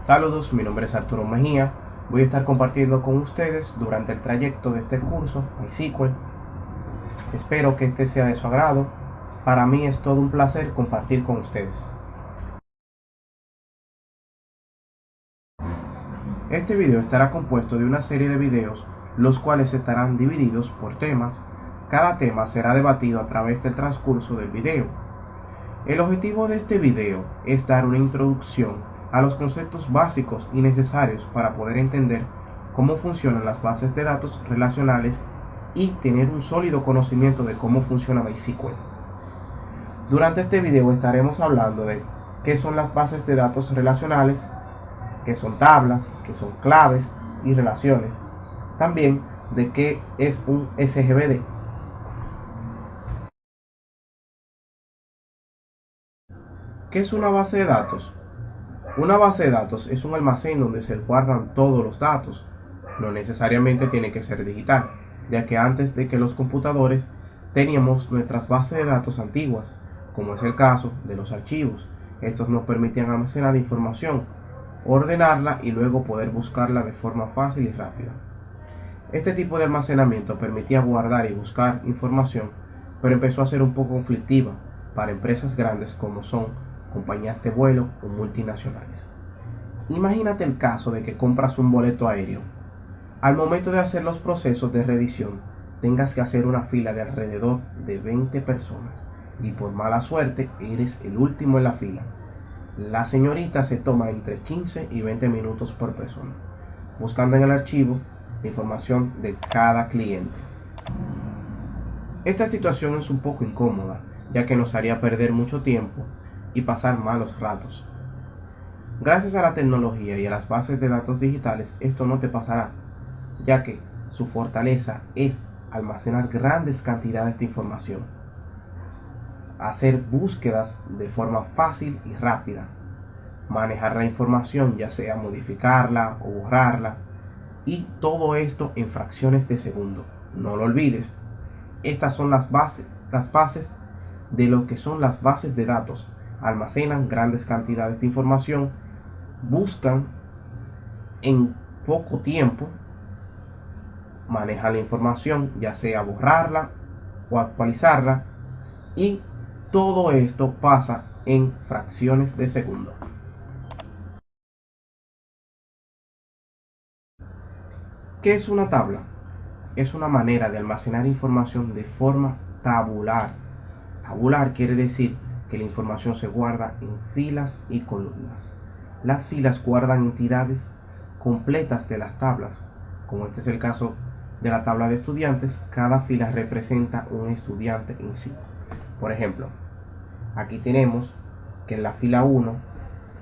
Saludos, mi nombre es Arturo Mejía. Voy a estar compartiendo con ustedes durante el trayecto de este curso, MySQL. Espero que este sea de su agrado. Para mí es todo un placer compartir con ustedes. Este video estará compuesto de una serie de videos, los cuales estarán divididos por temas. Cada tema será debatido a través del transcurso del video. El objetivo de este video es dar una introducción a los conceptos básicos y necesarios para poder entender cómo funcionan las bases de datos relacionales y tener un sólido conocimiento de cómo funciona MySQL. Durante este video estaremos hablando de qué son las bases de datos relacionales, qué son tablas, qué son claves y relaciones. También de qué es un SGBD. ¿Qué es una base de datos? Una base de datos es un almacén donde se guardan todos los datos. No necesariamente tiene que ser digital, ya que antes de que los computadores teníamos nuestras bases de datos antiguas, como es el caso de los archivos. Estos nos permitían almacenar información, ordenarla y luego poder buscarla de forma fácil y rápida. Este tipo de almacenamiento permitía guardar y buscar información, pero empezó a ser un poco conflictiva para empresas grandes como son compañías de vuelo o multinacionales. Imagínate el caso de que compras un boleto aéreo. Al momento de hacer los procesos de revisión, tengas que hacer una fila de alrededor de 20 personas y por mala suerte eres el último en la fila. La señorita se toma entre 15 y 20 minutos por persona, buscando en el archivo la información de cada cliente. Esta situación es un poco incómoda, ya que nos haría perder mucho tiempo y pasar malos ratos. Gracias a la tecnología y a las bases de datos digitales, esto no te pasará, ya que su fortaleza es almacenar grandes cantidades de información, hacer búsquedas de forma fácil y rápida, manejar la información, ya sea modificarla o borrarla, y todo esto en fracciones de segundo. No lo olvides, estas son las bases de lo que son las bases de datos. Almacenan grandes cantidades de información, buscan en poco tiempo, manejan la información, ya sea borrarla o actualizarla, y todo esto pasa en fracciones de segundo. ¿Qué es una tabla? Es una manera de almacenar información de forma tabular. Tabular quiere decir que la información se guarda en filas y columnas. Las filas guardan entidades completas de las tablas. Como este es el caso de la tabla de estudiantes, cada fila representa un estudiante en sí. Por ejemplo, aquí tenemos que en la fila 1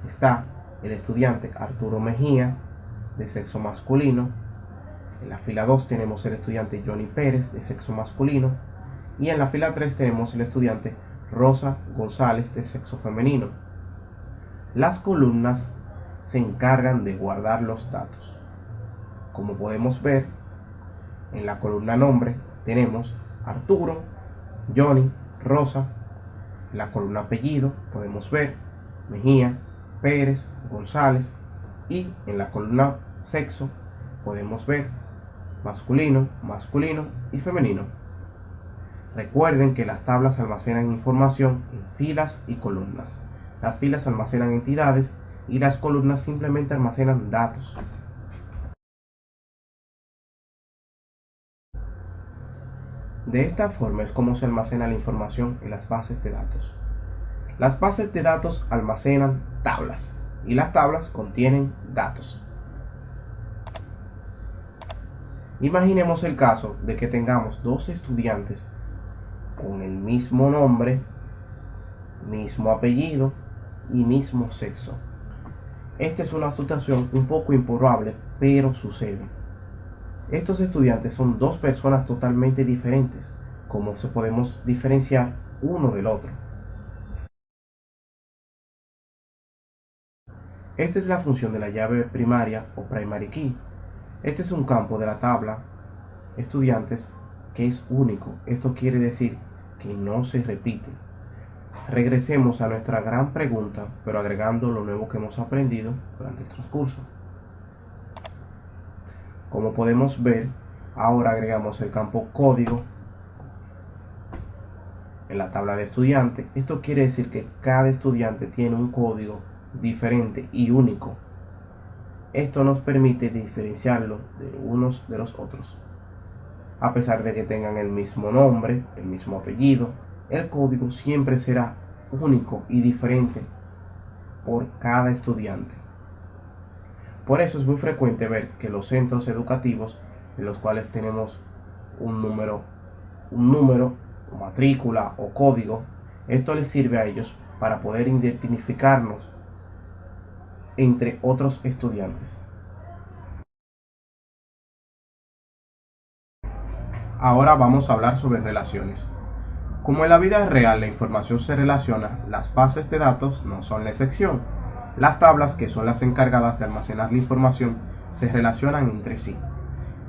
está el estudiante Arturo Mejía, de sexo masculino. En la fila 2 tenemos el estudiante Johnny Pérez, de sexo masculino. Y en la fila 3 tenemos el estudiante Rosa González, de sexo femenino. Las columnas se encargan de guardar los datos. Como podemos ver, en la columna nombre tenemos Arturo, Johnny, Rosa. En la columna apellido podemos ver Mejía, Pérez, González. Y en la columna sexo podemos ver masculino, masculino y femenino. Recuerden que las tablas almacenan información en filas y columnas. Las filas almacenan entidades y las columnas simplemente almacenan datos. De esta forma es como se almacena la información en las bases de datos. Las bases de datos almacenan tablas y las tablas contienen datos. Imaginemos el caso de que tengamos dos estudiantes con el mismo nombre, mismo apellido y mismo sexo. Esta es una situación un poco improbable, pero sucede. Estos estudiantes son dos personas totalmente diferentes, como se podemos diferenciar uno del otro. Esta es la función de la llave primaria o primary key. Este es un campo de la tabla estudiantes que es único. Esto quiere decir que no se repite. Regresemos a nuestra gran pregunta, pero agregando lo nuevo que hemos aprendido durante el transcurso. Como podemos ver, ahora agregamos el campo código en la tabla de estudiante. Esto quiere decir que cada estudiante tiene un código diferente y único. Esto nos permite diferenciarlos de unos de los otros. A pesar de que tengan el mismo nombre, el mismo apellido, el código siempre será único y diferente por cada estudiante. Por eso es muy frecuente ver que los centros educativos en los cuales tenemos un número, o matrícula o código, esto les sirve a ellos para poder identificarnos entre otros estudiantes. Ahora vamos a hablar sobre relaciones. Como en la vida real la información se relaciona, las bases de datos no son la excepción. Las tablas, que son las encargadas de almacenar la información, se relacionan entre sí.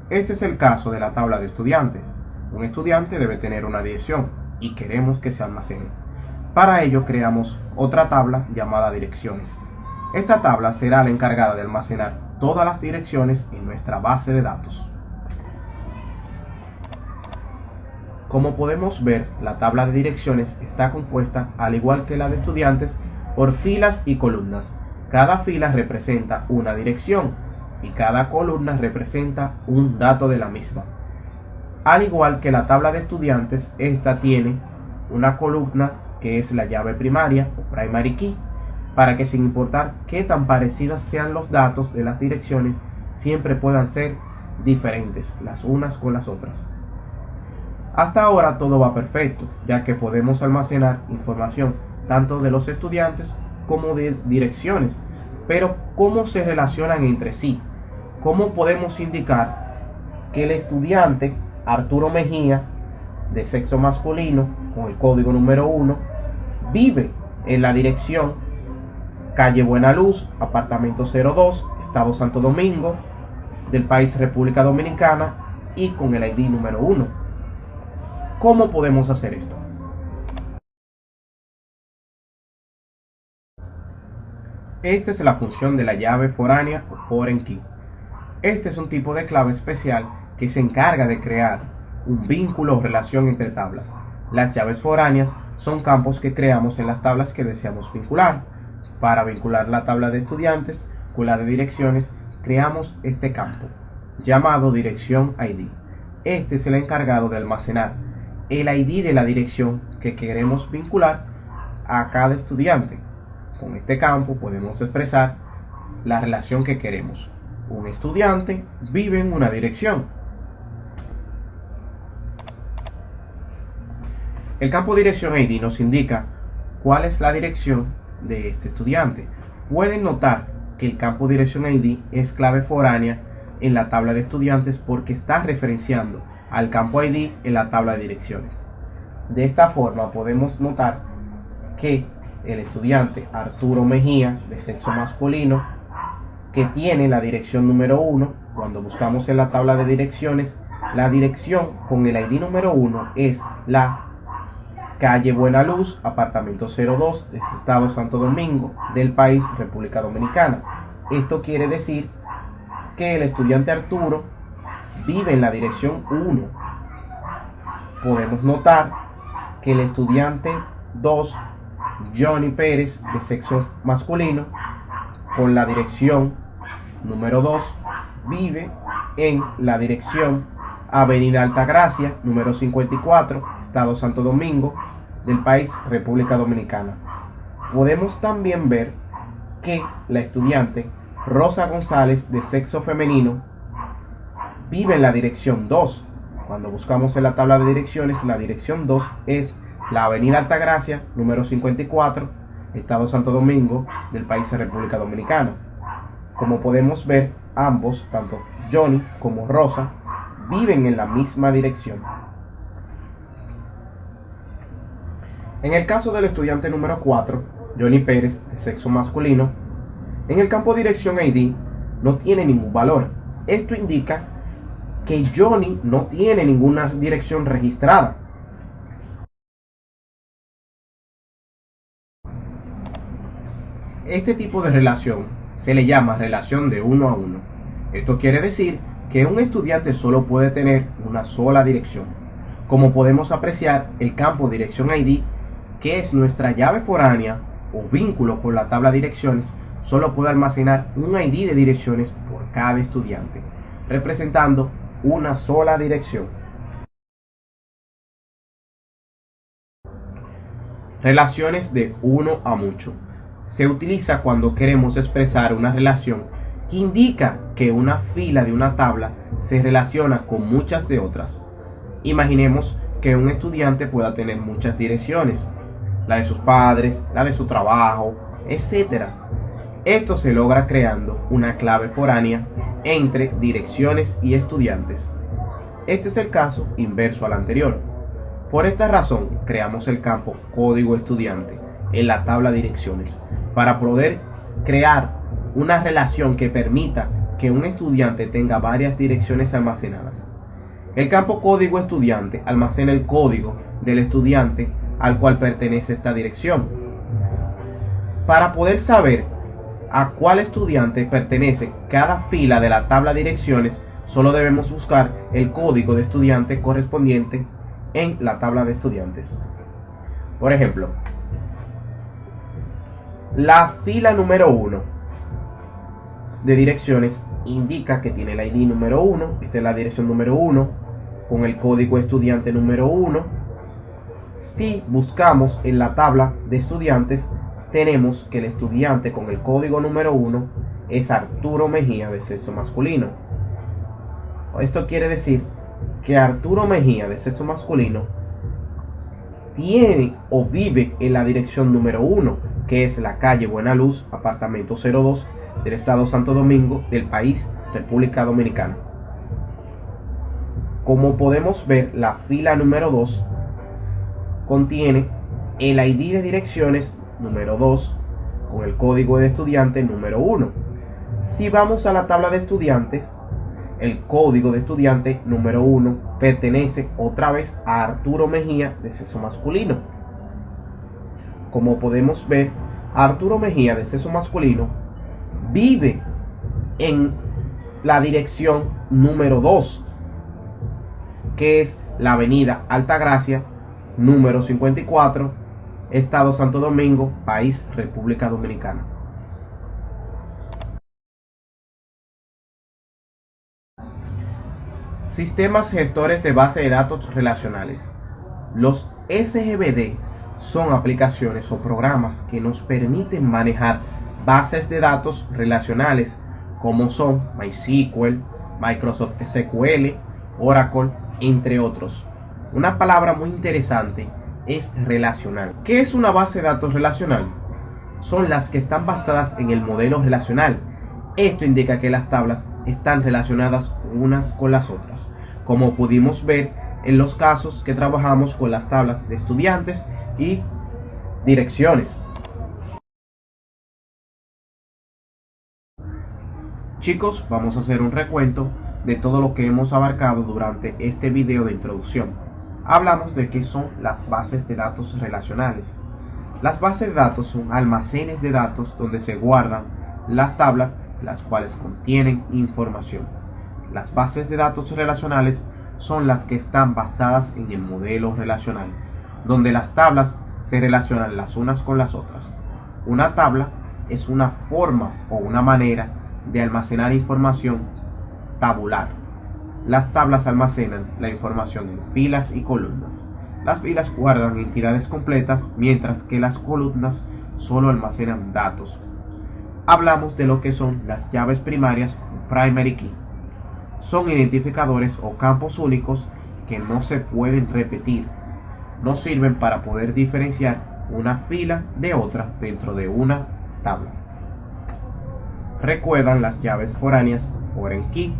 Este es el caso de la tabla de estudiantes. Un estudiante debe tener una dirección y queremos que se almacene. Para ello creamos otra tabla llamada direcciones. Esta tabla será la encargada de almacenar todas las direcciones en nuestra base de datos. Como podemos ver, la tabla de direcciones está compuesta, al igual que la de estudiantes, por filas y columnas. Cada fila representa una dirección y cada columna representa un dato de la misma. Al igual que la tabla de estudiantes, esta tiene una columna que es la llave primaria o primary key, para que sin importar qué tan parecidas sean los datos de las direcciones, siempre puedan ser diferentes las unas con las otras. Hasta ahora todo va perfecto, ya que podemos almacenar información tanto de los estudiantes como de direcciones. Pero ¿cómo se relacionan entre sí? ¿Cómo podemos indicar que el estudiante Arturo Mejía, de sexo masculino, con el código número 1, vive en la dirección calle Buena Luz, apartamento 02, Estado Santo Domingo, del país República Dominicana, y con el ID número 1? ¿Cómo podemos hacer esto? Esta es la función de la llave foránea o foreign key. Este es un tipo de clave especial que se encarga de crear un vínculo o relación entre tablas. Las llaves foráneas son campos que creamos en las tablas que deseamos vincular. Para vincular la tabla de estudiantes con la de direcciones, creamos este campo llamado dirección ID. Este es el encargado de almacenar el ID de la dirección que queremos vincular a cada estudiante. Con este campo podemos expresar la relación que queremos. Un estudiante vive en una dirección. El campo dirección ID nos indica cuál es la dirección de este estudiante. Pueden notar que el campo dirección ID es clave foránea en la tabla de estudiantes porque está referenciando al campo ID en la tabla de direcciones. De esta forma podemos notar que el estudiante Arturo Mejía, de sexo masculino, que tiene la dirección número 1, cuando buscamos en la tabla de direcciones, la dirección con el ID número 1 es la calle Buena Luz, apartamento 02, del Estado Santo Domingo, del país República Dominicana. Esto quiere decir que el estudiante Arturo vive en la dirección 1. Podemos notar que el estudiante 2, Johnny Pérez, de sexo masculino, con la dirección número 2, vive en la dirección Avenida Altagracia, número 54, Estado Santo Domingo, del país República Dominicana. Podemos también ver que la estudiante Rosa González, de sexo femenino, vive en la dirección 2. Cuando buscamos en la tabla de direcciones, la dirección 2 es la Avenida Altagracia, número 54, Estado Santo Domingo, del país de República Dominicana. Como podemos ver, ambos, tanto Johnny como Rosa, viven en la misma dirección. En el caso del estudiante número 4, Johnny Pérez, de sexo masculino, en el campo dirección ID no tiene ningún valor. Esto indica que Johnny no tiene ninguna dirección registrada. Este tipo de relación se le llama relación de uno a uno. Esto quiere decir que un estudiante solo puede tener una sola dirección. Como podemos apreciar, el campo dirección ID, que es nuestra llave foránea o vínculo con la tabla de direcciones, solo puede almacenar un ID de direcciones por cada estudiante, representando una sola dirección. Relaciones de uno a mucho. Se utiliza cuando queremos expresar una relación que indica que una fila de una tabla se relaciona con muchas de otras. Imaginemos que un estudiante pueda tener muchas direcciones, la de sus padres, la de su trabajo, etc. Esto se logra creando una clave foránea entre direcciones y estudiantes. Este es el caso inverso al anterior. Por esta razón, creamos el campo código estudiante en la tabla de direcciones para poder crear una relación que permita que un estudiante tenga varias direcciones almacenadas. El campo código estudiante almacena el código del estudiante al cual pertenece esta dirección. Para poder saber a cuál estudiante pertenece cada fila de la tabla de direcciones, solo debemos buscar el código de estudiante correspondiente en la tabla de estudiantes. Por ejemplo, la fila número 1 de direcciones indica que tiene el ID número 1. Esta es la dirección número 1 con el código estudiante número 1. Si buscamos en la tabla de estudiantes, tenemos que el estudiante con el código número 1 es Arturo Mejía, de sexo masculino. Esto quiere decir que Arturo Mejía, de sexo masculino, tiene o vive en la dirección número 1, que es la calle Buena Luz, apartamento 02, del estado Santo Domingo, del país República Dominicana. Como podemos ver, la fila número 2 contiene el ID de direcciones número 2 con el código de estudiante número 1. Si vamos a la tabla de estudiantes, el código de estudiante número 1 pertenece otra vez a Arturo Mejía, de sexo masculino. Como podemos ver, Arturo Mejía, de sexo masculino, vive en la dirección número 2, que es la avenida Altagracia, número 54, estado Santo Domingo, país República Dominicana. Sistemas gestores de base de datos relacionales. Los SGBD son aplicaciones o programas que nos permiten manejar bases de datos relacionales como son MySQL, Microsoft SQL, Oracle, entre otros. Una palabra muy interesante es relacional. ¿Qué es una base de datos relacional? Son las que están basadas en el modelo relacional. Esto indica que las tablas están relacionadas unas con las otras, como pudimos ver en los casos que trabajamos con las tablas de estudiantes y direcciones. Chicos, vamos a hacer un recuento de todo lo que hemos abarcado durante este video de introducción. Hablamos de qué son las bases de datos relacionales. Las bases de datos son almacenes de datos donde se guardan las tablas las cuales contienen información. Las bases de datos relacionales son las que están basadas en el modelo relacional, donde las tablas se relacionan las unas con las otras. Una tabla es una forma o una manera de almacenar información tabular. Las tablas almacenan la información en filas y columnas. Las filas guardan entidades completas, mientras que las columnas solo almacenan datos. Hablamos de lo que son las llaves primarias o primary key. Son identificadores o campos únicos que no se pueden repetir. Nos sirven para poder diferenciar una fila de otra dentro de una tabla. Recuerdan las llaves foráneas foreign key,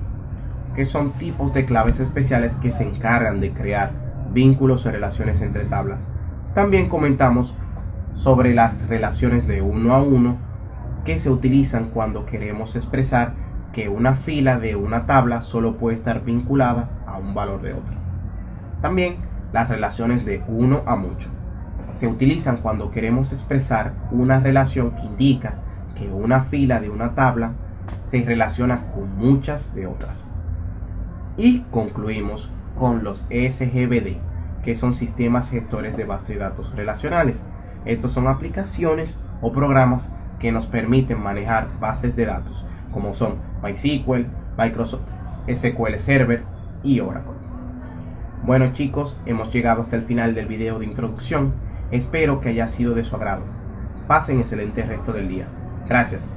que son tipos de claves especiales que se encargan de crear vínculos y relaciones entre tablas. También comentamos sobre las relaciones de uno a uno que se utilizan cuando queremos expresar que una fila de una tabla solo puede estar vinculada a un valor de otra. También las relaciones de uno a mucho se utilizan cuando queremos expresar una relación que indica que una fila de una tabla se relaciona con muchas de otras. Y concluimos con los SGBD, que son sistemas gestores de bases de datos relacionales. Estos son aplicaciones o programas que nos permiten manejar bases de datos, como son MySQL, Microsoft SQL Server y Oracle. Bueno chicos, hemos llegado hasta el final del video de introducción. Espero que haya sido de su agrado. Pasen excelente resto del día. Gracias.